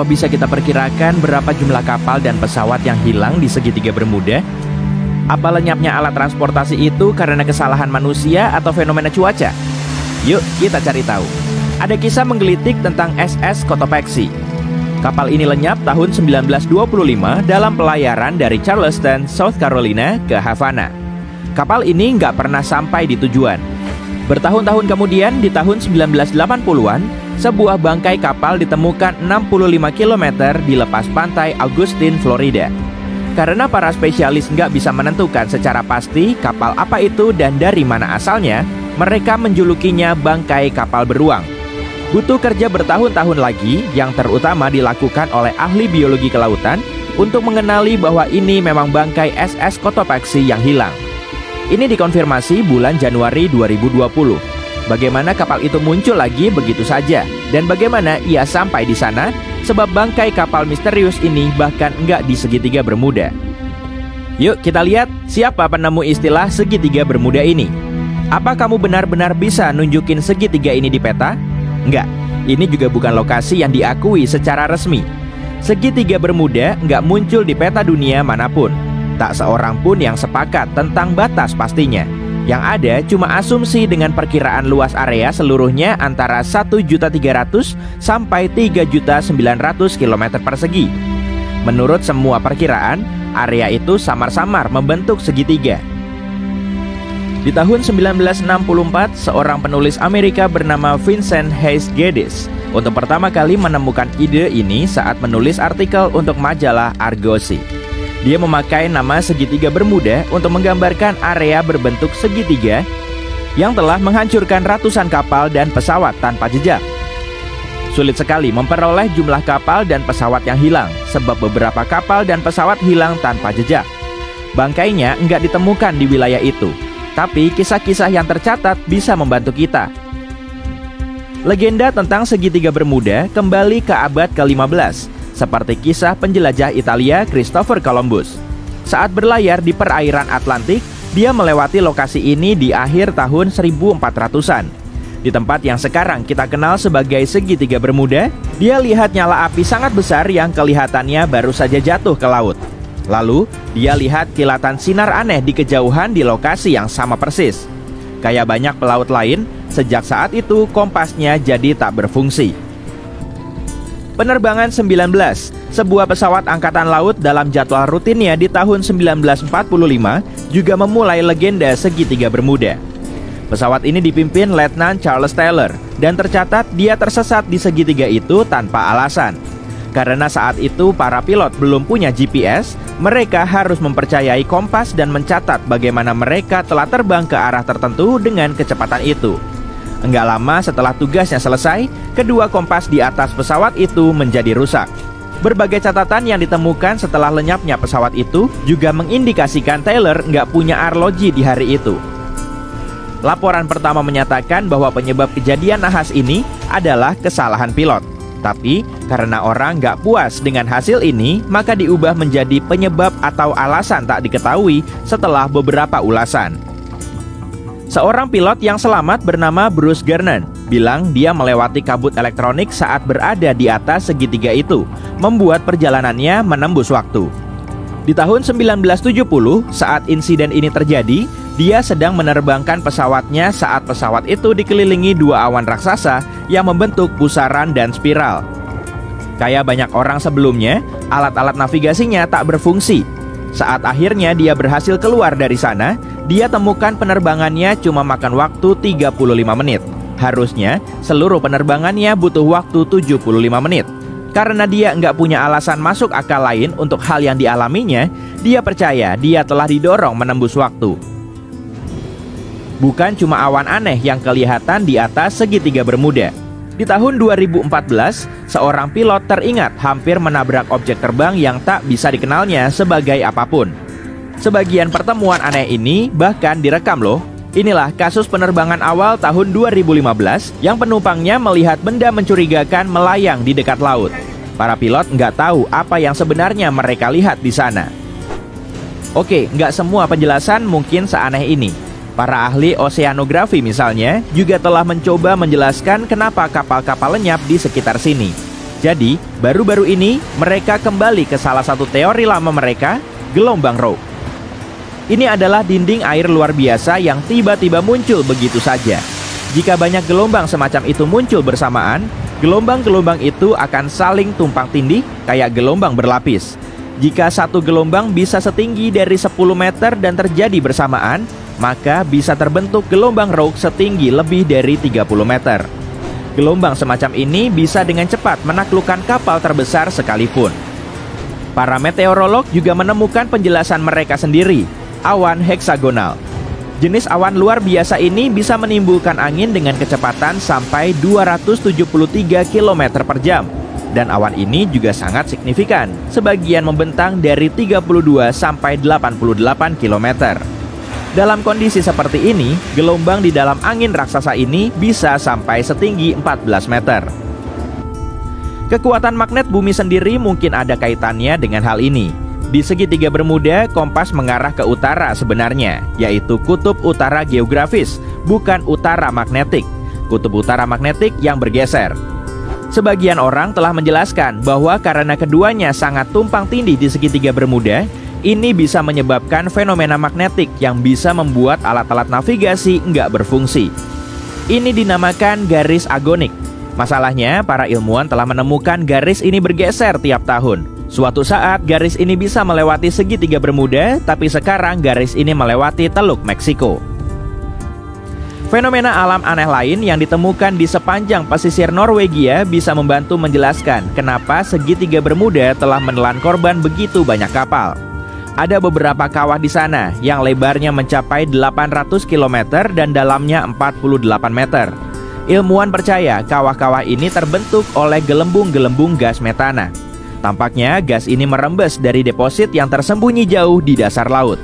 bisa kita perkirakan berapa jumlah kapal dan pesawat yang hilang di segitiga Bermuda? Apa lenyapnya alat transportasi itu karena kesalahan manusia atau fenomena cuaca? Yuk kita cari tahu. Ada kisah menggelitik tentang SS Cotopaxi. Kapal ini lenyap tahun 1925 dalam pelayaran dari Charleston, South Carolina ke Havana. Kapal ini nggak pernah sampai di tujuan. Bertahun-tahun kemudian di tahun 1980-an, sebuah bangkai kapal ditemukan 65 km di lepas pantai Augustine, Florida. Karena para spesialis nggak bisa menentukan secara pasti kapal apa itu dan dari mana asalnya, mereka menjulukinya bangkai kapal beruang. Butuh kerja bertahun-tahun lagi yang terutama dilakukan oleh ahli biologi kelautan untuk mengenali bahwa ini memang bangkai SS Cotopaxi yang hilang. Ini dikonfirmasi bulan Januari 2020. Bagaimana kapal itu muncul lagi begitu saja, dan bagaimana ia sampai di sana, sebab bangkai kapal misterius ini bahkan nggak di segitiga Bermuda. Yuk kita lihat siapa penemu istilah segitiga Bermuda ini. Apa kamu benar-benar bisa nunjukin segitiga ini di peta? Enggak, ini juga bukan lokasi yang diakui secara resmi. Segitiga Bermuda nggak muncul di peta dunia manapun. Tak seorang pun yang sepakat tentang batas pastinya. Yang ada cuma asumsi dengan perkiraan luas area seluruhnya antara 1.300.000 sampai 3.900.000 km persegi. Menurut semua perkiraan, area itu samar-samar membentuk segitiga. Di tahun 1964, seorang penulis Amerika bernama Vincent Hayes Geddes untuk pertama kali menemukan ide ini saat menulis artikel untuk majalah Argosy. Dia memakai nama segitiga Bermuda untuk menggambarkan area berbentuk segitiga yang telah menghancurkan ratusan kapal dan pesawat tanpa jejak. Sulit sekali memperoleh jumlah kapal dan pesawat yang hilang, sebab beberapa kapal dan pesawat hilang tanpa jejak. Bangkainya nggak ditemukan di wilayah itu, tapi kisah-kisah yang tercatat bisa membantu kita. Legenda tentang segitiga Bermuda kembali ke abad ke-15. Seperti kisah penjelajah Italia Christopher Columbus. Saat berlayar di perairan Atlantik, dia melewati lokasi ini di akhir tahun 1400-an. Di tempat yang sekarang kita kenal sebagai segitiga Bermuda, dia lihat nyala api sangat besar yang kelihatannya baru saja jatuh ke laut. Lalu, dia lihat kilatan sinar aneh di kejauhan di lokasi yang sama persis. Kayak banyak pelaut lain, sejak saat itu kompasnya jadi tak berfungsi. Penerbangan 19, sebuah pesawat angkatan laut dalam jadwal rutinnya di tahun 1945 juga memulai legenda segitiga Bermuda. Pesawat ini dipimpin Letnan Charles Taylor dan tercatat dia tersesat di segitiga itu tanpa alasan. Karena saat itu para pilot belum punya GPS, mereka harus mempercayai kompas dan mencatat bagaimana mereka telah terbang ke arah tertentu dengan kecepatan itu. Enggak lama setelah tugasnya selesai, kedua kompas di atas pesawat itu menjadi rusak. Berbagai catatan yang ditemukan setelah lenyapnya pesawat itu juga mengindikasikan Taylor nggak punya arloji di hari itu. Laporan pertama menyatakan bahwa penyebab kejadian nahas ini adalah kesalahan pilot. Tapi karena orang nggak puas dengan hasil ini, maka diubah menjadi penyebab atau alasan tak diketahui setelah beberapa ulasan. Seorang pilot yang selamat bernama Bruce Gernon bilang dia melewati kabut elektronik saat berada di atas segitiga itu, membuat perjalanannya menembus waktu. Di tahun 1970, saat insiden ini terjadi, dia sedang menerbangkan pesawatnya saat pesawat itu dikelilingi dua awan raksasa yang membentuk pusaran dan spiral. Kayak banyak orang sebelumnya, alat-alat navigasinya tak berfungsi. Saat akhirnya dia berhasil keluar dari sana, dia temukan penerbangannya cuma makan waktu 35 menit. Harusnya seluruh penerbangannya butuh waktu 75 menit. Karena dia nggak punya alasan masuk akal lain untuk hal yang dialaminya, dia percaya dia telah didorong menembus waktu. Bukan cuma awan aneh yang kelihatan di atas segitiga Bermuda. Di tahun 2014, seorang pilot teringat hampir menabrak objek terbang yang tak bisa dikenalnya sebagai apapun. Sebagian pertemuan aneh ini bahkan direkam loh. Inilah kasus penerbangan awal tahun 2015 yang penumpangnya melihat benda mencurigakan melayang di dekat laut. Para pilot nggak tahu apa yang sebenarnya mereka lihat di sana. Oke, nggak semua penjelasan mungkin seaneh ini. Para ahli oseanografi misalnya juga telah mencoba menjelaskan kenapa kapal-kapal lenyap di sekitar sini. Jadi, baru-baru ini mereka kembali ke salah satu teori lama mereka, gelombang Rogue. Ini adalah dinding air luar biasa yang tiba-tiba muncul begitu saja. Jika banyak gelombang semacam itu muncul bersamaan, gelombang-gelombang itu akan saling tumpang tindih kayak gelombang berlapis. Jika satu gelombang bisa setinggi dari 10 meter dan terjadi bersamaan, maka bisa terbentuk gelombang Rogue setinggi lebih dari 30 meter. Gelombang semacam ini bisa dengan cepat menaklukkan kapal terbesar sekalipun. Para meteorolog juga menemukan penjelasan mereka sendiri, awan heksagonal. Jenis awan luar biasa ini bisa menimbulkan angin dengan kecepatan sampai 273 km per jam. Dan awan ini juga sangat signifikan, sebagian membentang dari 32 sampai 88 km. Dalam kondisi seperti ini, gelombang di dalam angin raksasa ini bisa sampai setinggi 14 meter. Kekuatan magnet bumi sendiri mungkin ada kaitannya dengan hal ini. Di segitiga Bermuda, kompas mengarah ke utara sebenarnya, yaitu kutub utara geografis, bukan utara magnetik. Kutub utara magnetik yang bergeser. Sebagian orang telah menjelaskan bahwa karena keduanya sangat tumpang tindih di segitiga Bermuda, ini bisa menyebabkan fenomena magnetik yang bisa membuat alat-alat navigasi nggak berfungsi. Ini dinamakan garis agonik. Masalahnya, para ilmuwan telah menemukan garis ini bergeser tiap tahun. Suatu saat, garis ini bisa melewati segitiga Bermuda, tapi sekarang garis ini melewati Teluk Meksiko. Fenomena alam aneh lain yang ditemukan di sepanjang pesisir Norwegia bisa membantu menjelaskan kenapa segitiga Bermuda telah menelan korban begitu banyak kapal. Ada beberapa kawah di sana yang lebarnya mencapai 800 km dan dalamnya 48 meter. Ilmuwan percaya kawah-kawah ini terbentuk oleh gelembung-gelembung gas metana. Tampaknya gas ini merembes dari deposit yang tersembunyi jauh di dasar laut.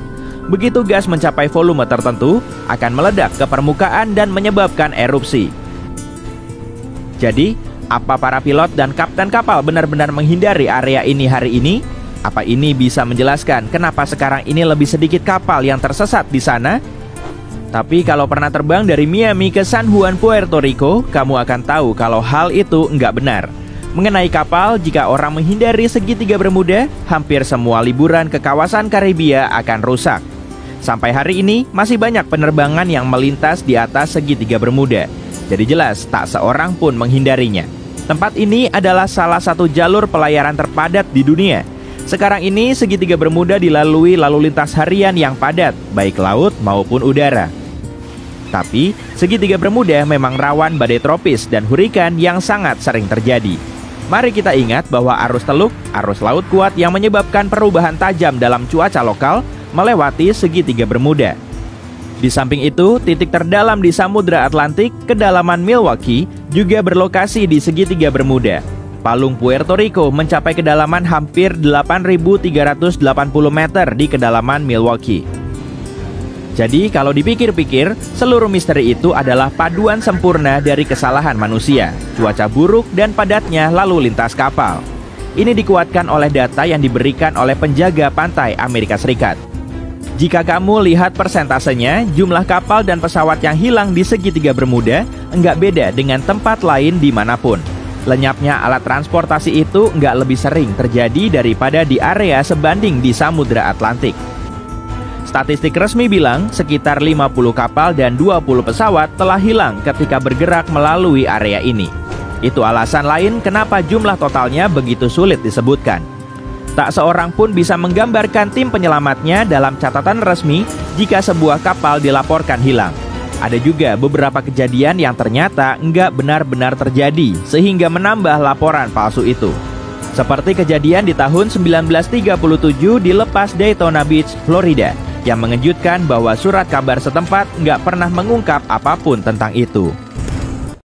Begitu gas mencapai volume tertentu, akan meledak ke permukaan dan menyebabkan erupsi. Jadi, apa para pilot dan kapten kapal benar-benar menghindari area ini hari ini? Apa ini bisa menjelaskan kenapa sekarang ini lebih sedikit kapal yang tersesat di sana? Tapi kalau pernah terbang dari Miami ke San Juan, Puerto Rico, kamu akan tahu kalau hal itu nggak benar. Mengenai kapal, jika orang menghindari segitiga Bermuda, hampir semua liburan ke kawasan Karibia akan rusak. Sampai hari ini, masih banyak penerbangan yang melintas di atas segitiga Bermuda. Jadi jelas, tak seorang pun menghindarinya. Tempat ini adalah salah satu jalur pelayaran terpadat di dunia. Sekarang ini segitiga Bermuda dilalui lalu lintas harian yang padat, baik laut maupun udara. Tapi, segitiga Bermuda memang rawan badai tropis dan hurikan yang sangat sering terjadi. Mari kita ingat bahwa arus teluk, arus laut kuat yang menyebabkan perubahan tajam dalam cuaca lokal melewati segitiga Bermuda. Di samping itu, titik terdalam di Samudra Atlantik, kedalaman Milwaukee, juga berlokasi di segitiga Bermuda. Palung Puerto Rico mencapai kedalaman hampir 8.380 meter di kedalaman Milwaukee. Jadi kalau dipikir-pikir, seluruh misteri itu adalah paduan sempurna dari kesalahan manusia, cuaca buruk dan padatnya lalu lintas kapal. Ini dikuatkan oleh data yang diberikan oleh penjaga pantai Amerika Serikat. Jika kamu lihat persentasenya, jumlah kapal dan pesawat yang hilang di segitiga Bermuda enggak beda dengan tempat lain dimanapun. Lenyapnya alat transportasi itu nggak lebih sering terjadi daripada di area sebanding di Samudra Atlantik. Statistik resmi bilang sekitar 50 kapal dan 20 pesawat telah hilang ketika bergerak melalui area ini. Itu alasan lain kenapa jumlah totalnya begitu sulit disebutkan. Tak seorang pun bisa menggambarkan tim penyelamatnya dalam catatan resmi jika sebuah kapal dilaporkan hilang. Ada juga beberapa kejadian yang ternyata nggak benar-benar terjadi sehingga menambah laporan palsu itu. Seperti kejadian di tahun 1937 di lepas Daytona Beach, Florida, yang mengejutkan bahwa surat kabar setempat nggak pernah mengungkap apapun tentang itu.